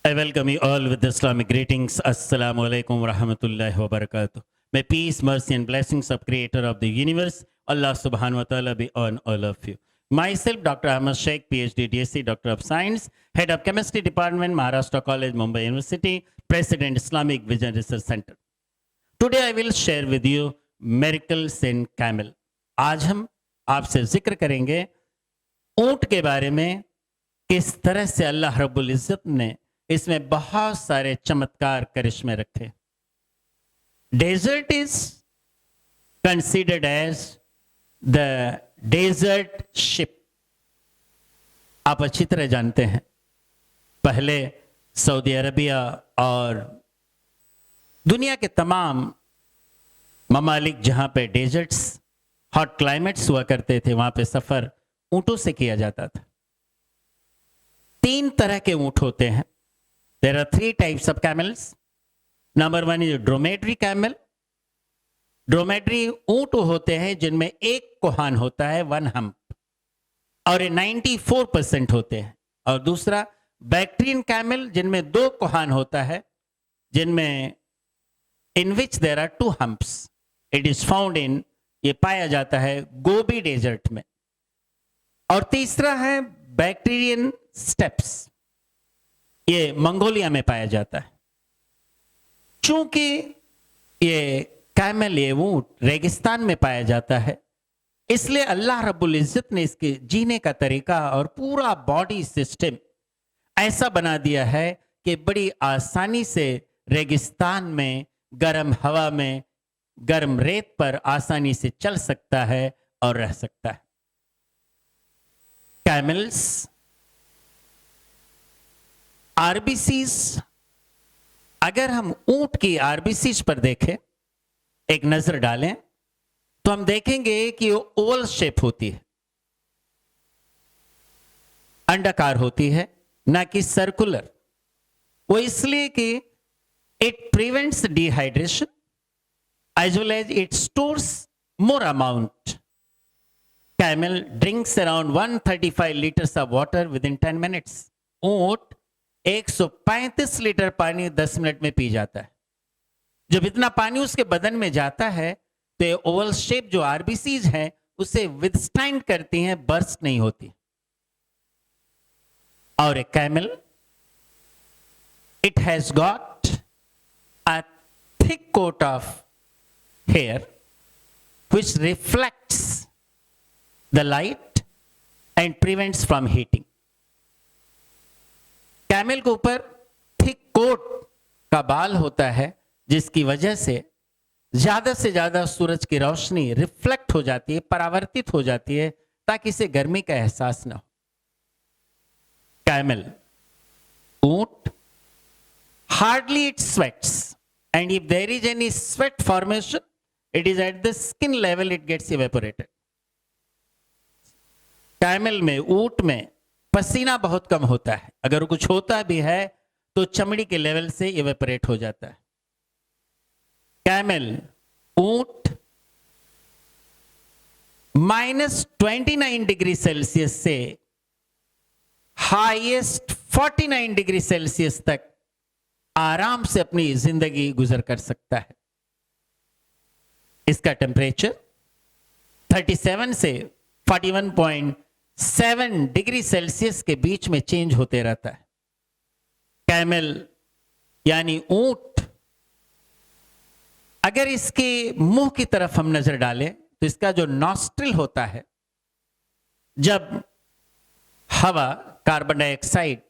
I welcome you all with Islamic greetings. Assalamu alaikum wa rahmatullahi wa barakatuh. May peace, mercy, and blessings of Creator of the universe, Allah subhanahu wa ta'ala, be on all of you. Myself, Dr. Ahmad Sheikh, PhD, DSc, Doctor of Science, Head of Chemistry Department, Maharashtra College, Mumbai University, President, Islamic Vision Research Center. Today I will share with you miracles in camel. आज हम आपसे जिक्र करेंगे ऊंट के बारे में, किस तरह से अल्लाह रब्बुल इज्जत ने इसमें बहुत सारे चमत्कार करिश्मे रखे. Desert is considered as the desert ship. आप अच्छी तरह जानते हैं, पहले सऊदी अरबिया और दुनिया के तमाम ममालिक जहां पे डेजर्ट्स, हॉट क्लाइमेट्स हुआ करते थे, वहां पे सफर ऊंटों से किया जाता था. 3 तरह के ऊंट होते हैं. There are 3 types of camels. Number 1 is dromedary camel. Dromedary ऊंट होते हैं जिनमें एक कोहान होता है, 1 hump, और ये 94% होते हैं. और दूसरा बैक्ट्रियन कैमल, जिनमें 2 कोहान होता है, जिनमें in which there are 2 humps. It is found in, ये पाया जाता है गोबी डेजर्ट में. और तीसरा है बैक्टीरियन स्टेप्स, ये मंगोलिया में पाया जाता है. चूंकि ये कैमल, ये ऊंट रेगिस्तान में पाया जाता है, इसलिए अल्लाह रब्बुल इज्जत ने इसके जीने का तरीका और पूरा बॉडी सिस्टम ऐसा बना दिया है कि बड़ी आसानी से रेगिस्तान में, गर्म हवा में, गर्म रेत पर आसानी से चल सकता है और रह सकता है. कैमल्स आरबीसीज, अगर हम ऊंट की आरबीसीज पर देखें, एक नजर डालें, तो हम देखेंगे कि वो ओवल शेप होती है, अंडाकार होती है, ना कि सर्कुलर. वो इसलिए कि it prevents dehydration as well as it stores more amount. Camel drinks around 135 litres of water within 10 minutes. ऊंट 135 लीटर पानी 10 मिनट में पी जाता है. जब इतना पानी उसके बदन में जाता है तो ओवल शेप जो आरबीसीज हैं उसे विदस्टैंड करती हैं, बर्स्ट नहीं होती. और एक camel, it has got a thick coat of hair which reflects the light and prevents from heating. Camel के ऊपर थिक कोट का बाल होता है, जिसकी वजह से ज्यादा सूरज की रोशनी रिफ्लेक्ट हो जाती है, परावर्तित हो जाती है, ताकि इसे गर्मी का एहसास ना हो. कैमल, ऊंट, hardly it sweats, and if there is any sweat formation, it is at the skin level, it gets evaporated. Camel में, ऊंट में पसीना बहुत कम होता है, अगर कुछ होता भी है तो चमड़ी के लेवल से इवेपोरेट हो जाता है. कैमल, ऊंट -29 डिग्री सेल्सियस से हाईएस्ट 49 डिग्री सेल्सियस तक आराम से अपनी जिंदगी गुजर कर सकता है. इसका टेम्परेचर 37 से 41.7 डिग्री सेल्सियस के बीच में चेंज होते रहता है. कैमल यानी ऊंट, अगर इसके मुंह की तरफ हम नजर डालें तो इसका जो नॉस्ट्रिल होता है, जब हवा, कार्बन डाइऑक्साइड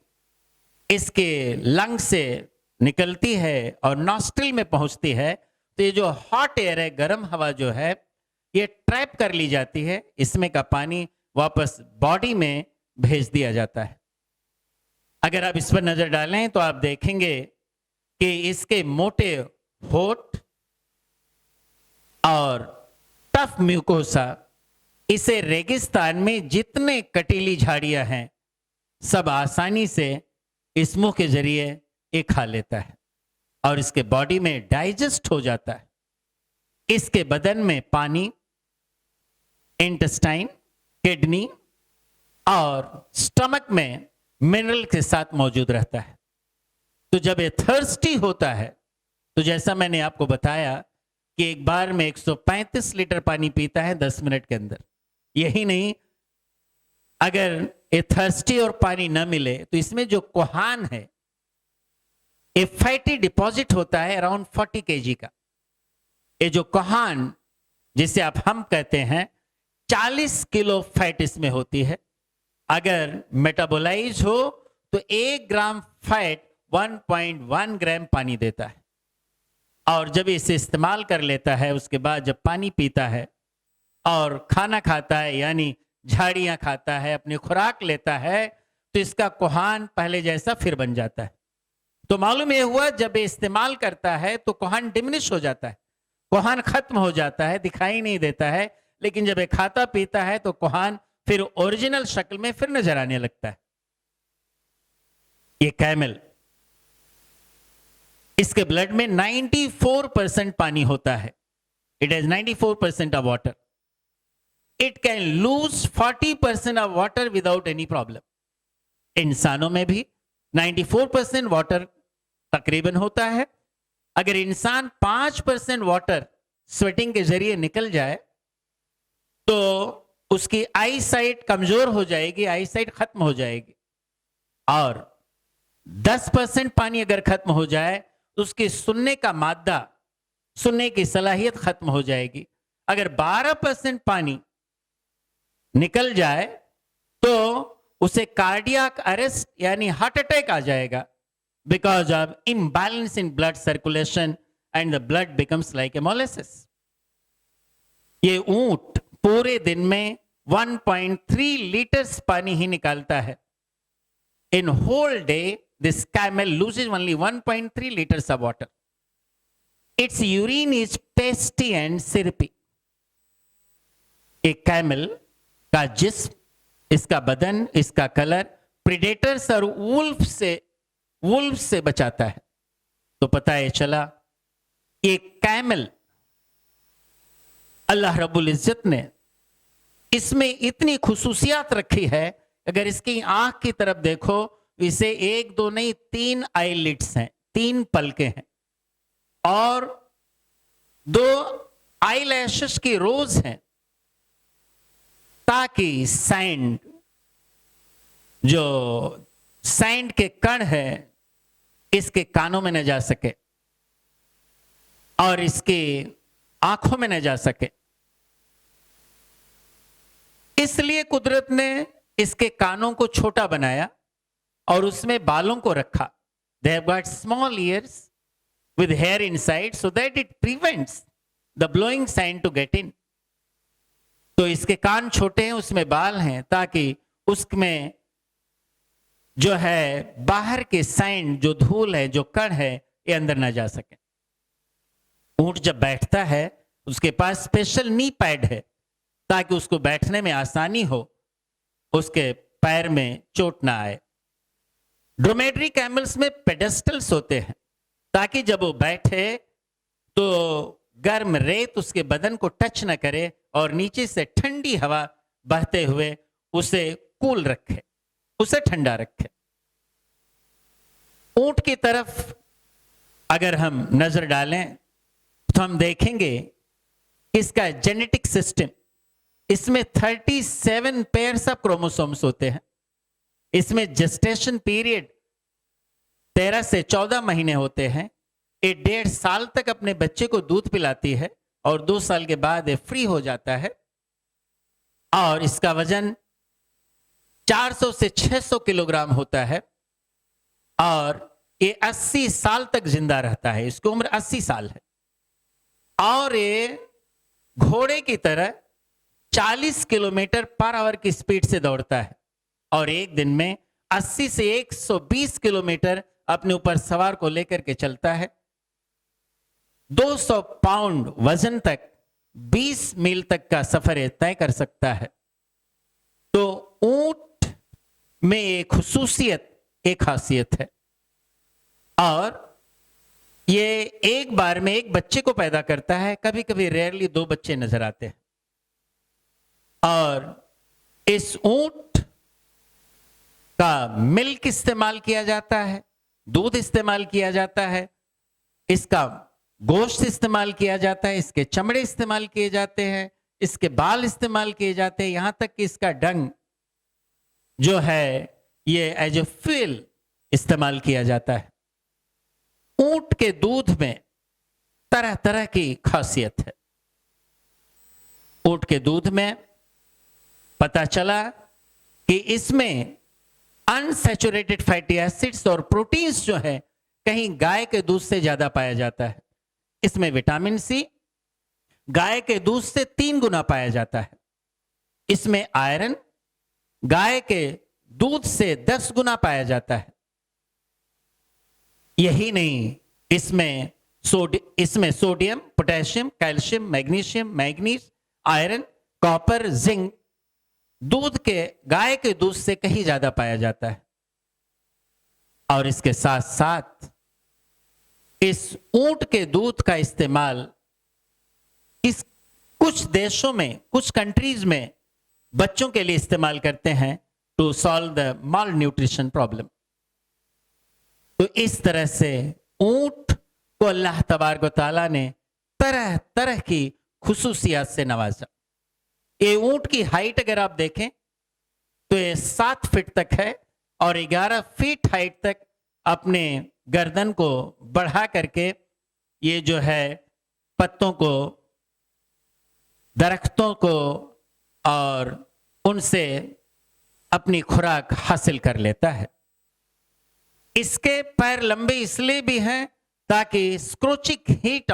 इसके लंग से निकलती है और नॉस्ट्रिल में पहुंचती है, तो ये जो हॉट एयर है, गर्म हवा जो है, ये ट्रैप कर ली जाती है, इसमें का पानी वापस बॉडी में भेज दिया जाता है. अगर आप इस पर नजर डालें तो आप देखेंगे कि इसके मोटे होठ और टफ म्यूकोसा इसे रेगिस्तान में जितने कटीली झाड़ियां हैं सब आसानी से इस मुंह के जरिए ये खा लेता है और इसके बॉडी में डाइजेस्ट हो जाता है. इसके बदन में पानी, इंटेस्टाइन, किडनी और स्टमक में मिनरल के साथ मौजूद रहता है. तो जब ये थर्स्टी होता है तो जैसा मैंने आपको बताया कि एक बार में 135 लीटर पानी पीता है 10 मिनट के अंदर। यही नहीं, अगर ये थर्स्टी और पानी न मिले तो इसमें जो कोहान है, ये फैटी डिपॉजिट होता है अराउंड 40 kg का। ये जो कोहान जिसे आप हम कहते हैं 40 किलो फैट इसमें होती है। अगर मेटाबोलाइज हो तो 1 ग्राम फैट 1.1 ग्राम पानी देता है। और जब इसे इस्तेमाल कर लेता है उसके बाद जब पानी पीता है और खाना खाता है, यानी झाड़ियां खाता है, अपनी खुराक लेता है, तो इसका कोहान पहले जैसा फिर बन जाता है। तो मालूम यह हुआ जब ये इस्तेमाल करता है तो कोहान डिमिनिश हो जाता है, कोहान खत्म हो जाता है, दिखाई नहीं देता है। लेकिन जब ये खाता पीता है तो कोहान फिर ओरिजिनल शक्ल में फिर नजर आने लगता है। ये कैमल, इसके ब्लड में 94% पानी होता है। It has 94% of water. It can lose 40% of water without any problem. इंसानों में भी 94% वाटर तकरीबन होता है। अगर इंसान 5% वाटर स्वेटिंग के जरिए निकल जाए तो उसकी आई साइट कमजोर हो जाएगी, आई साइट खत्म हो जाएगी। और 10% पानी अगर खत्म हो जाए तो उसकी सुनने का मादा, सुनने की सलाहियत खत्म हो जाएगी। अगर 12% पानी निकल जाए तो उसे कार्डियक अरेस्ट यानी हार्ट अटैक आ जाएगा, because of imbalance in blood circulation and the blood becomes like a molasses. ये ऊंट पूरे दिन में 1.3 लीटर्स पानी ही निकालता है। In whole day this camel loses only 1.3 liters of water. Its urine is pasty and syrupy. एक कैमल का जिस्म, इसका बदन, इसका कलर प्रेडेटर्स और वुल्फ से बचाता है। तो पता है चला एक कैमल, अल्लाह रब्बुल इज्जत ने इसमें इतनी खुसूसियात रखी है। अगर इसकी आंख की तरफ देखो, इसे 1 2 नहीं 3 आईलिड्स हैं, 3 पलकें हैं और 2 आईलैशेस की रोज हैं, ताकि सैंड, जो सैंड के कण है, इसके कानों में न जा सके और इसकी आंखों में न जा सके। इसलिए कुदरत ने इसके कानों को छोटा बनाया और उसमें बालों को रखा। They have got small ears with hair inside so that it prevents the blowing sound to get in. तो इसके कान छोटे हैं, उसमें बाल हैं, ताकि उसमें जो है बाहर के साउंड, जो धूल है, जो कण है, ये अंदर ना जा सके। ऊंट जब बैठता है उसके पास स्पेशल नी पैड है ताकि उसको बैठने में आसानी हो, उसके पैर में चोट ना आए। ड्रोमेड्री कैमल्स में पेडेस्टल्स होते हैं ताकि जब वो बैठे तो गर्म रेत उसके बदन को टच न करे और नीचे से ठंडी हवा बहते हुए उसे कूल रखे, उसे ठंडा रखे। ऊंट की तरफ अगर हम नजर डालें तो हम देखेंगे इसका जेनेटिक सिस्टम, इसमें 37 पेयर्स ऑफ क्रोमोसोम्स होते हैं। इसमें जेस्टेशन पीरियड 13 से 14 महीने होते हैं। ये 1.5 साल तक अपने बच्चे को दूध पिलाती है और 2 साल के बाद ये फ्री हो जाता है। और इसका वजन 400 से 600 किलोग्राम होता है और ये 80 साल तक जिंदा रहता है। इसकी उम्र 80 साल है और ये घोड़े की तरह 40 किलोमीटर पर आवर की स्पीड से दौड़ता है और एक दिन में 80 से 120 किलोमीटर अपने ऊपर सवार को लेकर के चलता है। 200 पाउंड वजन तक 20 मील तक का सफर तय कर सकता है। तो ऊंट में एक खुसूसियत, एक खासियत है और ये एक बार में एक बच्चे को पैदा करता है। कभी कभी रेयरली 2 बच्चे नजर आते हैं। और इस ऊंट का मिल्क इस्तेमाल किया जाता है, दूध इस्तेमाल किया जाता है, इसका गोश्त इस्तेमाल किया जाता है, इसके चमड़े इस्तेमाल किए जाते हैं, इसके बाल इस्तेमाल किए जाते हैं, यहां तक कि इसका डंग जो है ये एज ए फ्यूल इस्तेमाल किया जाता है। ऊंट के दूध में तरह तरह की खासियत है। ऊंट के दूध में पता चला कि इसमें अनसैचुरेटेड फैटी एसिड्स और प्रोटीन्स जो है कहीं गाय के दूध से ज्यादा पाया जाता है। इसमें विटामिन सी गाय के दूध से 3 गुना पाया जाता है। इसमें आयरन गाय के दूध से 10 गुना पाया जाता है। यही नहीं, इसमें sodium, potassium, calcium, magnesium, manganese, iron, copper, zinc दूध के गाय के दूध से कहीं ज्यादा पाया जाता है। और इसके साथ साथ इस ऊंट के दूध का इस्तेमाल इस कुछ देशों में, कुछ कंट्रीज में बच्चों के लिए इस्तेमाल करते हैं to solve the malnutrition problem. तो इस तरह से ऊंट को अल्लाह तबारक व तआला ने तरह तरह की खुसूसियात से नवाजा। ये ऊंट की हाइट अगर आप देखें तो ये 7 फीट तक है और 11 फीट हाइट तक अपने गर्दन को बढ़ा करके ये जो है पत्तों को, दरख्तों को और उनसे अपनी खुराक हासिल कर लेता है। इसके पैर लंबे इसलिए भी हैं ताकि scorching heat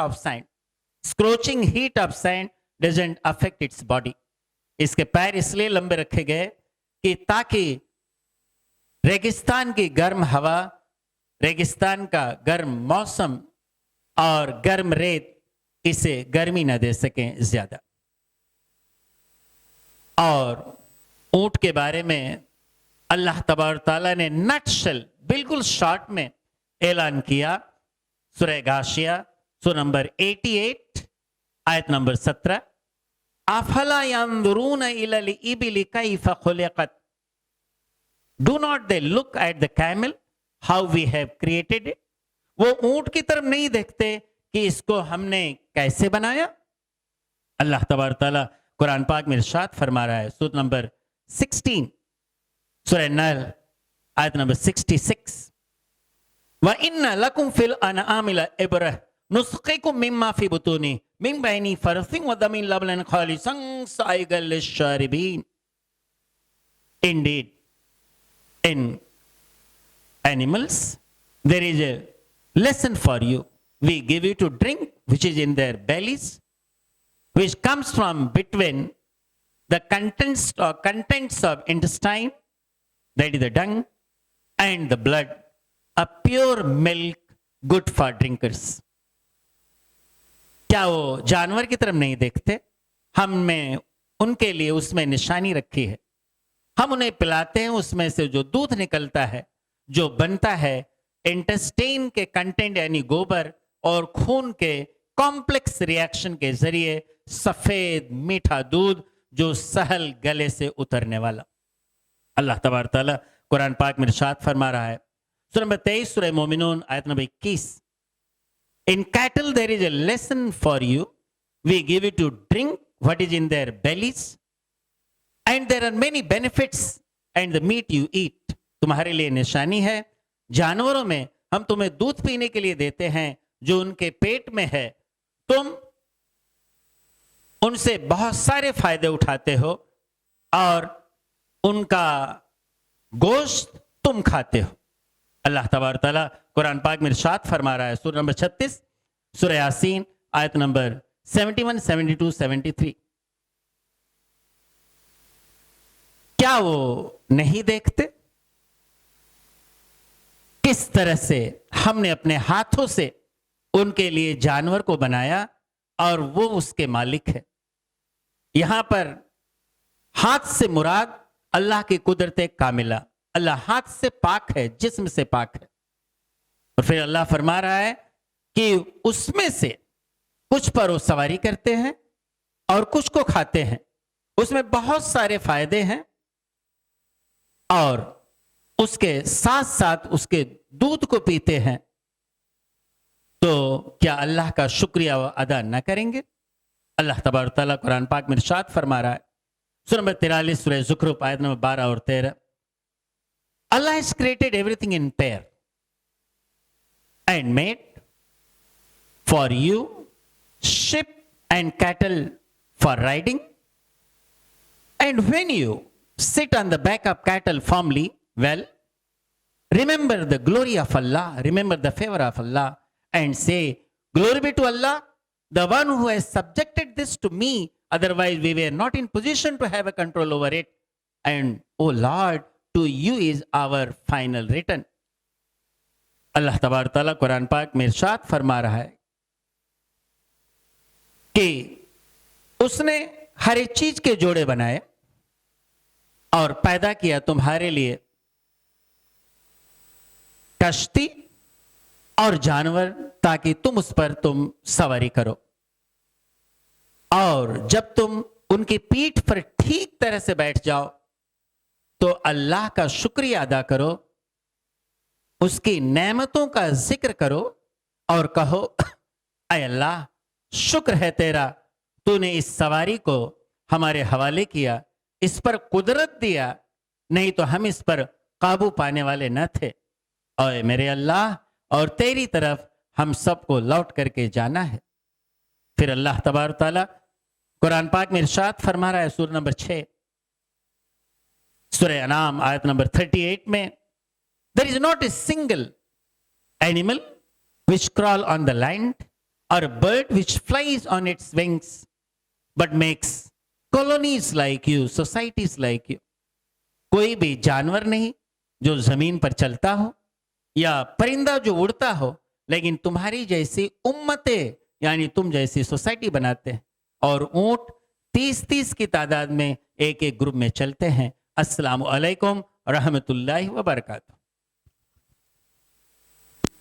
of sand doesn't affect its body. इसके पैर इसलिए लंबे रखे गए कि ताकि रेगिस्तान की गर्म हवा, रेगिस्तान का गर्म मौसम और गर्म रेत इसे गर्मी न दे सकें ज्यादा। और ऊंट के बारे में अल्लाह तबारक तआला ने नटशेल बिल्कुल शॉर्ट में ऐलान किया। सूरह गाशिया सूरा नंबर 88 आयत नंबर 17, अफला यंजुरून इलल इबिली कैफ खुलिकत, do not they look at the camel how we have created it. वो ऊंट की तरफ नहीं देखते कि इसको हमने कैसे बनाया। अल्लाह तबारक तआला कुरान पाक में इरशाद फरमा रहा है, सूरा नंबर 16 सूरह नहल आयत नंबर 66, व इन्ना लकुम फिल अनआमि लइब्रह नुस्क़िकुम मिम्मा फी बुतूनि मिन बैनी फरसिन व दमिन लबलन खालिसन Saigal लिश्शारिबीन। Indeed, in animals there is a lesson for you. We give you to drink which is in their bellies, which comes from between the contents of intestine, that is the dung, and the blood, a pure milk good for drinkers. क्या वो जानवर की तरफ नहीं देखते? हमने उनके लिए उसमें निशानी रखी है। हम उन्हें पिलाते हैं, उसमें से जो दूध निकलता है, जो बनता है इंटेस्टाइन के कंटेंट यानी गोबर और खून के कॉम्प्लेक्स रिएक्शन के जरिए सफेद मीठा दूध जो सहल गले से उतरने वाला। अल्लाह तबारक तआला कुरान पाक में इरशाद फरमा रहा है, सूरा नंबर 23 सूरह मोमिनून आयत number 21, in cattle there is a lesson for you, we give you to drink what is in their bellies and there are many benefits and the meat you eat. तुम्हारे लिए निशानी है, जानवरों में हम तुम्हें दूध पीने के लिए देते हैं जो उनके पेट में है, तुम उनसे बहुत सारे फायदे उठाते हो और उनका गोश्त तुम खाते हो। अल्लाह तबारक तआला कुरान पाक में इरशाद फरमा रहा है, सूरा नंबर 36 सूरह यासीन आयत नंबर 71, 72, 73, क्या वो नहीं देखते किस तरह से हमने अपने हाथों से उनके लिए जानवर को बनाया और वो उसके मालिक है। यहां पर हाथ से मुराद अल्लाह की कुदरत कामिला, अल्लाह हाथ से पाक है, जिस्म से पाक है। और फिर अल्लाह फरमा रहा है कि उसमें से कुछ पर वो सवारी करते हैं और कुछ को खाते हैं, उसमें बहुत सारे फायदे हैं और उसके साथ साथ उसके दूध को पीते हैं तो क्या अल्लाह का शुक्रिया वो अदा न करेंगे? अल्लाह तबारक तआला कुरान पाक में इरशाद फरमा रहा है, सूरह नंबर 43 सूरह ज़ुखरुफ आयत नंबर 12 और 13, Allah has created everything in pair and made for you sheep and cattle for riding. And when you sit on the back of cattle firmly, well, remember the glory of Allah, remember the favor of Allah, and say, glory be to Allah, the one who has subjected this to me. Otherwise, we were not in position to have a control over it. And, oh Lord, to you is our final return. अल्लाह तबारक तआला कुरान पाक में इरशाद फरमा रहा है कि उसने हर एक चीज के जोड़े बनाए और पैदा किया तुम्हारे लिए कश्ती और जानवर, ताकि तुम उस पर तुम सवारी करो। और जब तुम उनकी पीठ पर ठीक तरह से बैठ जाओ तो अल्लाह का शुक्रिया अदा करो, उसकी नेमतों का जिक्र करो और कहो, ऐ अल्लाह, शुक्र है तेरा, तूने इस सवारी को हमारे हवाले किया, इस पर कुदरत दिया, नहीं तो हम इस पर काबू पाने वाले न थे। और मेरे अल्लाह, और तेरी तरफ हम सबको लौट करके जाना है। फिर अल्लाह तबारक तआला कुरान पाक में इरशाद फरमा रहा है, सूरह नंबर 6 सूरह अनाम आयत नंबर 38 में, there is not a single animal which crawl on the land or a bird which flies on its wings but makes colonies like you, societies like you. कोई भी जानवर नहीं जो जमीन पर चलता हो या परिंदा जो उड़ता हो, लेकिन तुम्हारी जैसी उम्मतें यानी तुम जैसी सोसाइटी बनाते हैं। और ऊंट 30-30 की तादाद में एक एक ग्रुप में चलते हैं। अस्सलामु अलैकुम रहमतुल्लाहि व बरकातहू।